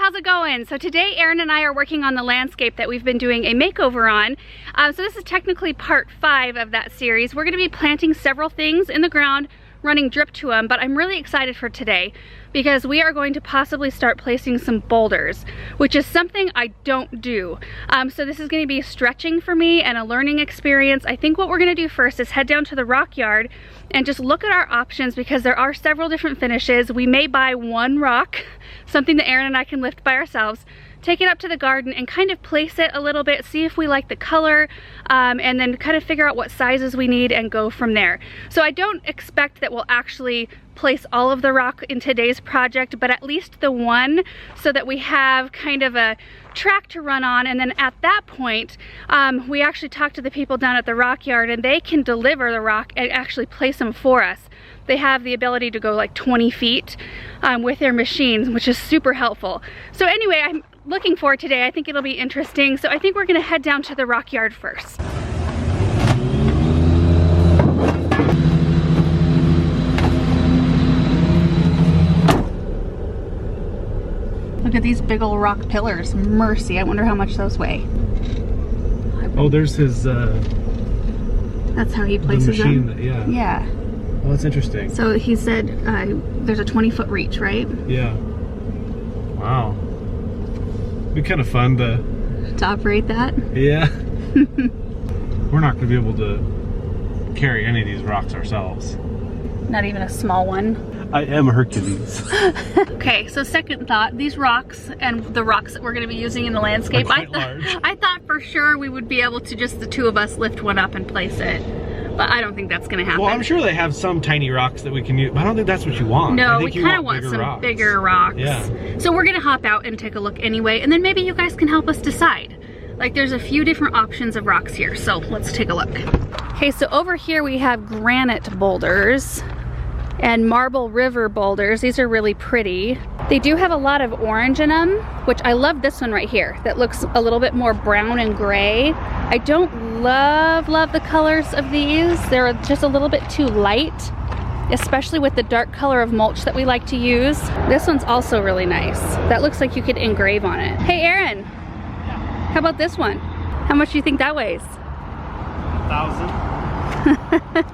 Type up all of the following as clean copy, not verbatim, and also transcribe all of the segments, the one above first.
how's it going? So today Erin and I are working on the landscape that we've been doing a makeover on. So this is technically part 5 of that series. We're gonna be planting several things in the ground, running drip to them, but I'm really excited for today because we are going to possibly start placing some boulders, which is something I don't do. So this is gonna be stretching for me and a learning experience. I think what we're gonna do first is head down to the rock yard and just look at our options because there are several different finishes. We may buy one rock, something that Erin and I can lift by ourselves, take it up to the garden and kind of place it a little bit, see if we like the color, and then kind of figure out what sizes we need and go from there. So I don't expect that we'll actually place all of the rock in today's project, but at least the one, so that we have kind of a track to run on. And then at that point, we actually talked to the people down at the rock yard and they can deliver the rock and actually place them for us. They have the ability to go like 20 feet with their machines, which is super helpful. So anyway, I'm looking forward today. I think it'll be interesting. So I think we're gonna head down to the rock yard first. Look at these big old rock pillars. Mercy, I wonder how much those weigh. Oh, there's his that's how he places the machine them. Yeah. Oh, that's interesting. So he said there's a 20-foot reach, right? Yeah. Wow. Be kind of fun to operate that. Yeah. We're not going to be able to carry any of these rocks ourselves. Not even a small one. I am Hercules. Okay, so second thought, these rocks and the rocks that we're going to be using in the landscape, I thought for sure we would be able to just the two of us lift one up and place it. But I don't think that's gonna happen. Well, I'm sure they have some tiny rocks that we can use, but I don't think that's what you want. No, we kind of want some bigger rocks. Yeah. So we're gonna hop out and take a look anyway, and then maybe you guys can help us decide. Like there's a few different options of rocks here, so let's take a look. Okay, so over here we have granite boulders and marble river boulders. These are really pretty. They do have a lot of orange in them, which I love this one right here that looks a little bit more brown and gray. I don't love the colors of these. They're just a little bit too light, especially with the dark color of mulch that we like to use. This one's also really nice. That looks like you could engrave on it. Hey Erin, how about this one? How much do you think that weighs? 1,000.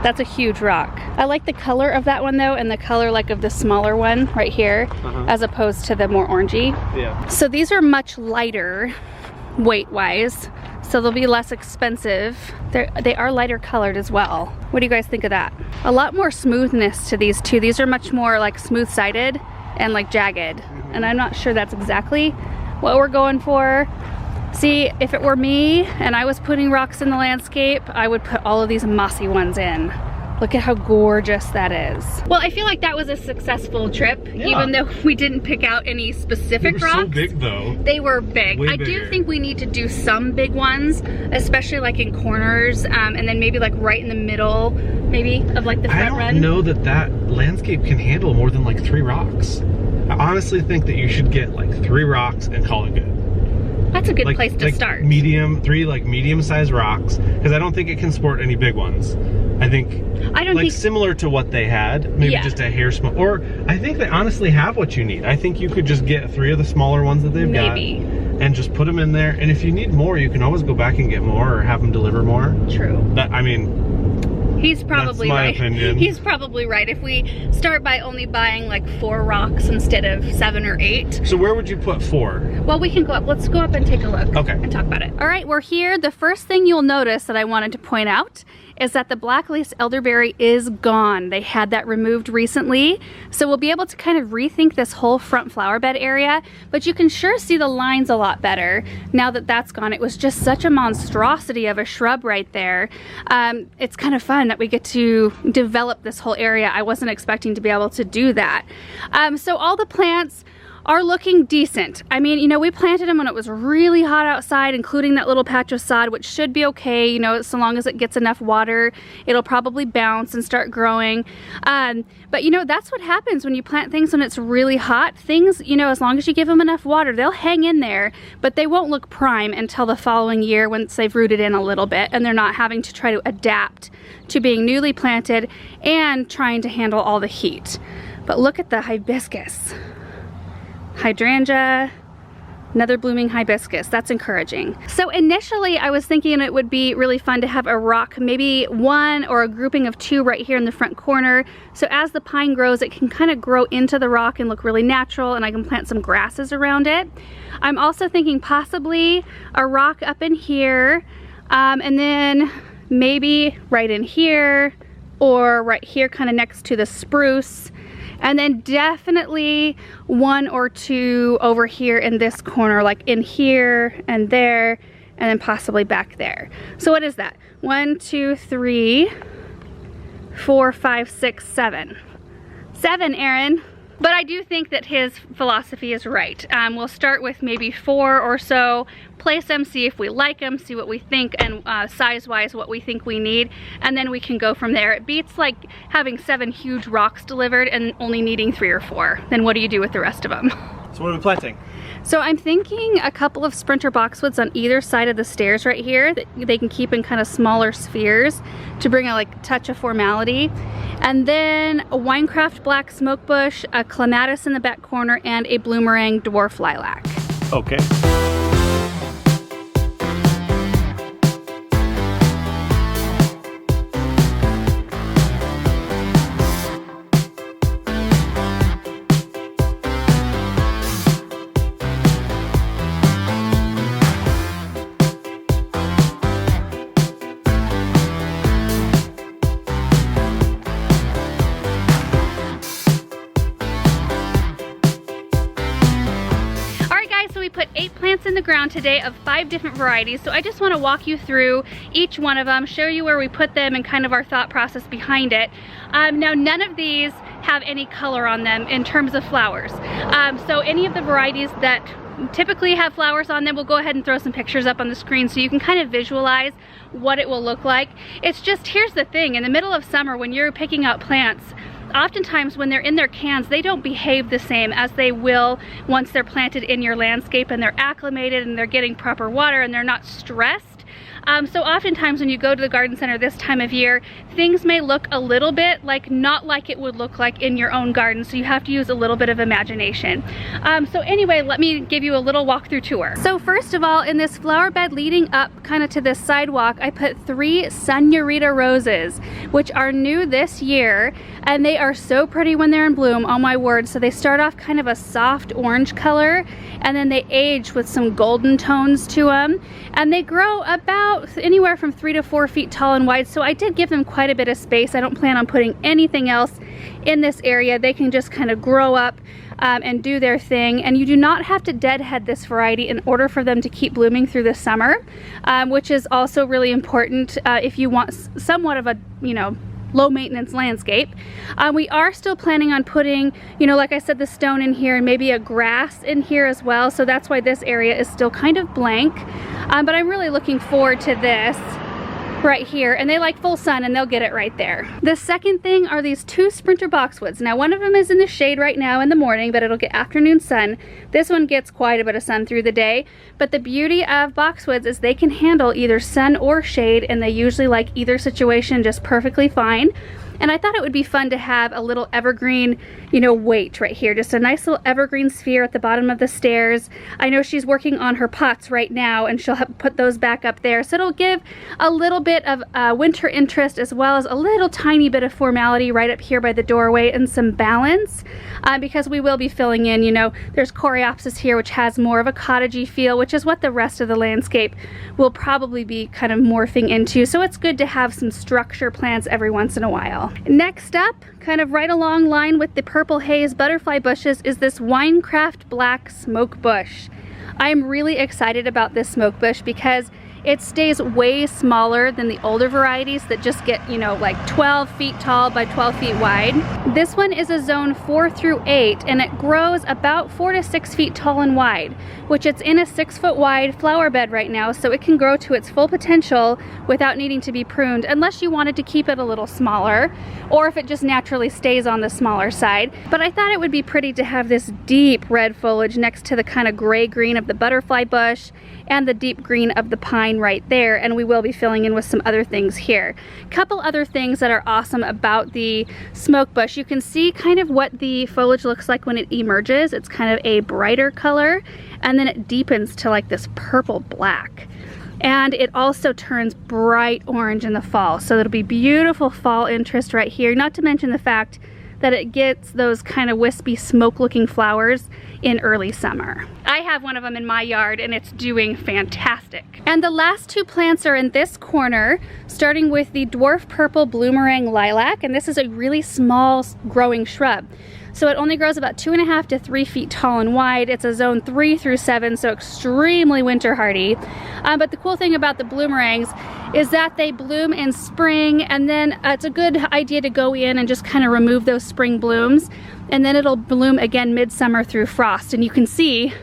That's a huge rock. I like the color of that one though, and the color like of the smaller one right here, as opposed to the more orangey. Yeah. So these are much lighter weight-wise, so they'll be less expensive. They are lighter colored as well. What do you guys think of that? A lot more smoothness to these two. These are much more like smooth-sided and like jagged, and I'm not sure that's exactly what we're going for. See, if it were me and I was putting rocks in the landscape, I would put all of these mossy ones in. Look at how gorgeous that is. Well, I feel like that was a successful trip, even though we didn't pick out any specific rocks. They were so big though. They were big. I do think we need to do some big ones, especially like in corners, and then maybe like right in the middle, maybe, of like the front run. I don't know that that landscape can handle more than like 3 rocks. I honestly think that you should get like 3 rocks and call it good. That's a good place to start. 3 like medium-sized rocks, because I don't think it can support any big ones. I think similar to what they had, maybe just a hair small. Or I think they honestly have what you need. I think you could just get 3 of the smaller ones that they've got and just put them in there. And if you need more, you can always go back and get more or have them deliver more. True. I mean, he's probably right. That's my opinion. He's probably right. If we start by only buying like 4 rocks instead of 7 or 8. So where would you put 4? Well, we can go up. Let's go up and take a look. Okay. And talk about it. All right, we're here. The first thing you'll notice that I wanted to point out is that the black lace elderberry is gone. They had that removed recently. So we'll be able to kind of rethink this whole front flower bed area, but you can sure see the lines a lot better now that that's gone. It was just such a monstrosity of a shrub right there. It's kind of fun that we get to develop this whole area. I wasn't expecting to be able to do that. So all the plants are looking decent. I mean, you know, we planted them when it was really hot outside, including that little patch of sod, which should be okay, you know, so long as it gets enough water, it'll probably bounce and start growing. But you know, that's what happens when you plant things when it's really hot. Things, you know, as long as you give them enough water, they'll hang in there, but they won't look prime until the following year once they've rooted in a little bit and they're not having to try to adapt to being newly planted and trying to handle all the heat. But look at the hibiscus. hydrangea, another blooming hibiscus. That's encouraging. So initially I was thinking it would be really fun to have a rock, maybe one or a grouping of two right here in the front corner. So as the pine grows, it can kind of grow into the rock and look really natural, and I can plant some grasses around it. I'm also thinking possibly a rock up in here, and then maybe right in here or right here kind of next to the spruce. And then definitely one or two over here in this corner, like in here and there, and then possibly back there. So what is that? 1, 2, 3, 4, 5, 6, 7. 7, Aaron. But I do think that his philosophy is right. We'll start with maybe 4 or so, place them, see if we like them, see what we think, and size-wise what we think we need, and then we can go from there. It beats like having 7 huge rocks delivered and only needing 3 or 4. Then what do you do with the rest of them? So what are we planting? So I'm thinking a couple of sprinter boxwoods on either side of the stairs right here that they can keep in kind of smaller spheres to bring a like touch of formality. And then a Winecraft black smoke bush, a Clematis in the back corner, and a Bloomerang dwarf lilac. Okay. Put 8 plants in the ground today of 5 different varieties, so I just want to walk you through each one of them, show you where we put them and kind of our thought process behind it. Now none of these have any color on them in terms of flowers, so any of the varieties that typically have flowers on them, we'll go ahead and throw some pictures up on the screen so you can kind of visualize what it will look like. It's just, here's the thing, in the middle of summer when you're picking out plants, oftentimes when they're in their cans, they don't behave the same as they will once they're planted in your landscape and they're acclimated and they're getting proper water and they're not stressed. So oftentimes when you go to the garden center this time of year, things may look a little bit like not like it would look like in your own garden, so you have to use a little bit of imagination. So anyway, let me give you a little walkthrough tour. So first of all, in this flower bed leading up kind of to this sidewalk, I put 3 Senorita roses, which are new this year, and they are so pretty when they're in bloom, oh my word. So they start off kind of a soft orange color, and then they age with some golden tones to them, and they grow about anywhere from 3 to 4 feet tall and wide. So I did give them quite a bit of space. I don't plan on putting anything else in this area. They can just kind of grow up and do their thing, and you do not have to deadhead this variety in order for them to keep blooming through the summer, which is also really important if you want somewhat of a, you know, low maintenance landscape. We are still planning on putting, you know, like I said, the stone in here and maybe a grass in here as well, so that's why this area is still kind of blank, but I'm really looking forward to this right here, and they like full sun and they'll get it right there. The second thing are these 2 sprinter boxwoods. Now one of them is in the shade right now in the morning, but it'll get afternoon sun. This one gets quite a bit of sun through the day, but the beauty of boxwoods is they can handle either sun or shade, and they usually like either situation just perfectly fine. And I thought it would be fun to have a little evergreen, you know, weight right here. Just a nice little evergreen sphere at the bottom of the stairs. I know she's working on her pots right now, and she'll put those back up there. So it'll give a little bit of winter interest, as well as a little tiny bit of formality right up here by the doorway, and some balance, because we will be filling in, you know, there's Coreopsis here, which has more of a cottagey feel, which is what the rest of the landscape will probably be kind of morphing into. So it's good to have some structure plants every once in a while. Next up, kind of right along line with the purple haze butterfly bushes, is this Winecraft black smoke bush. I'm really excited about this smoke bush because it stays way smaller than the older varieties that just get, you know, like 12 feet tall by 12 feet wide. This one is a zone 4 through 8, and it grows about 4 to 6 feet tall and wide, which it's in a 6 foot wide flower bed right now, so it can grow to its full potential without needing to be pruned, unless you wanted to keep it a little smaller, or if it just naturally stays on the smaller side. But I thought it would be pretty to have this deep red foliage next to the kind of gray green of the butterfly bush and the deep green of the pine in right there, and we will be filling in with some other things here. Couple other things that are awesome about the smoke bush. You can see kind of what the foliage looks like when it emerges. It's kind of a brighter color, and then it deepens to like this purple black. And it also turns bright orange in the fall. So it'll be beautiful fall interest right here, not to mention the fact that it gets those kind of wispy smoke looking flowers in early summer. I have one of them in my yard and it's doing fantastic. And the last two plants are in this corner, starting with the Dwarf Purple Bloomerang Lilac, and this is a really small growing shrub. So it only grows about 2.5 to 3 feet tall and wide. It's a zone 3 through 7, so extremely winter hardy. But the cool thing about the bloomerangs is that they bloom in spring, and then it's a good idea to go in and just kind of remove those spring blooms, and then it'll bloom again midsummer through frost. And you can see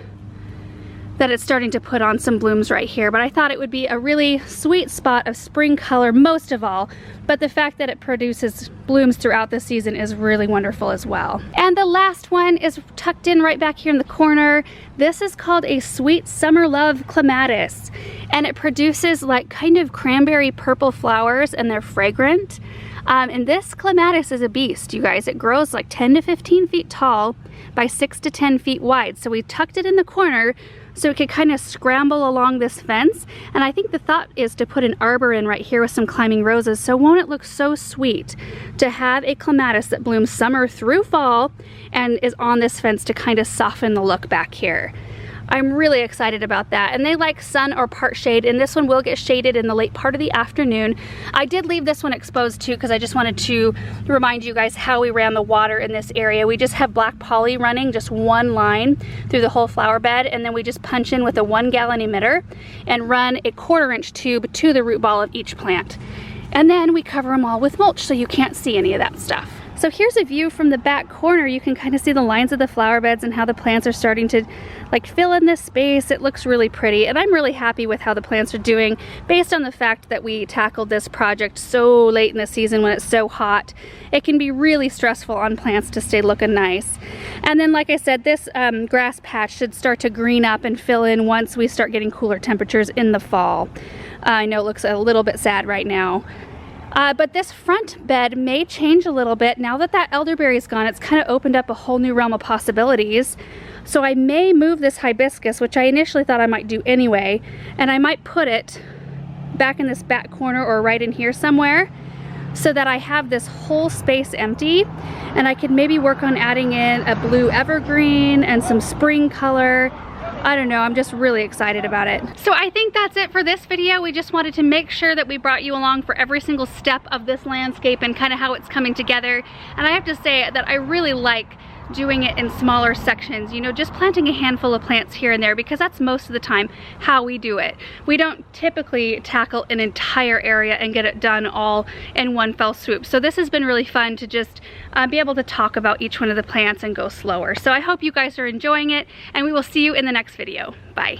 that it's starting to put on some blooms right here, but I thought it would be a really sweet spot of spring color most of all, but the fact that it produces blooms throughout the season is really wonderful as well. And the last one is tucked in right back here in the corner. This is called a Sweet Summer Love Clematis, and it produces like kind of cranberry purple flowers, and they're fragrant. And this clematis is a beast, you guys. It grows like 10 to 15 feet tall by 6 to 10 feet wide. So we tucked it in the corner so it could kind of scramble along this fence. And I think the thought is to put an arbor in right here with some climbing roses. So won't it look so sweet to have a clematis that blooms summer through fall and is on this fence to kind of soften the look back here. I'm really excited about that. And they like sun or part shade, and this one will get shaded in the late part of the afternoon. I did leave this one exposed too because I just wanted to remind you guys how we ran the water in this area. We just have black poly running just one line through the whole flower bed, and then we just punch in with a 1 gallon emitter and run a 1/4 inch tube to the root ball of each plant. And then we cover them all with mulch so you can't see any of that stuff. So here's a view from the back corner. You can kind of see the lines of the flower beds and how the plants are starting to like fill in this space. It looks really pretty, and I'm really happy with how the plants are doing based on the fact that we tackled this project so late in the season when it's so hot. It can be really stressful on plants to stay looking nice. And then like I said, this grass patch should start to green up and fill in once we start getting cooler temperatures in the fall. I know it looks a little bit sad right now. But this front bed may change a little bit. Now that that elderberry's gone, it's kind of opened up a whole new realm of possibilities. So I may move this hibiscus, which I initially thought I might do anyway, and I might put it back in this back corner or right in here somewhere so that I have this whole space empty, and I could maybe work on adding in a blue evergreen and some spring color. I don't know, I'm just really excited about it. So I think that's it for this video. We just wanted to make sure that we brought you along for every single step of this landscape and kind of how it's coming together. And I have to say that I really like doing it in smaller sections, you know, just planting a handful of plants here and there, because that's most of the time how we do it. We don't typically tackle an entire area and get it done all in one fell swoop. So this has been really fun to just be able to talk about each one of the plants and go slower. So I hope you guys are enjoying it, and we will see you in the next video. Bye.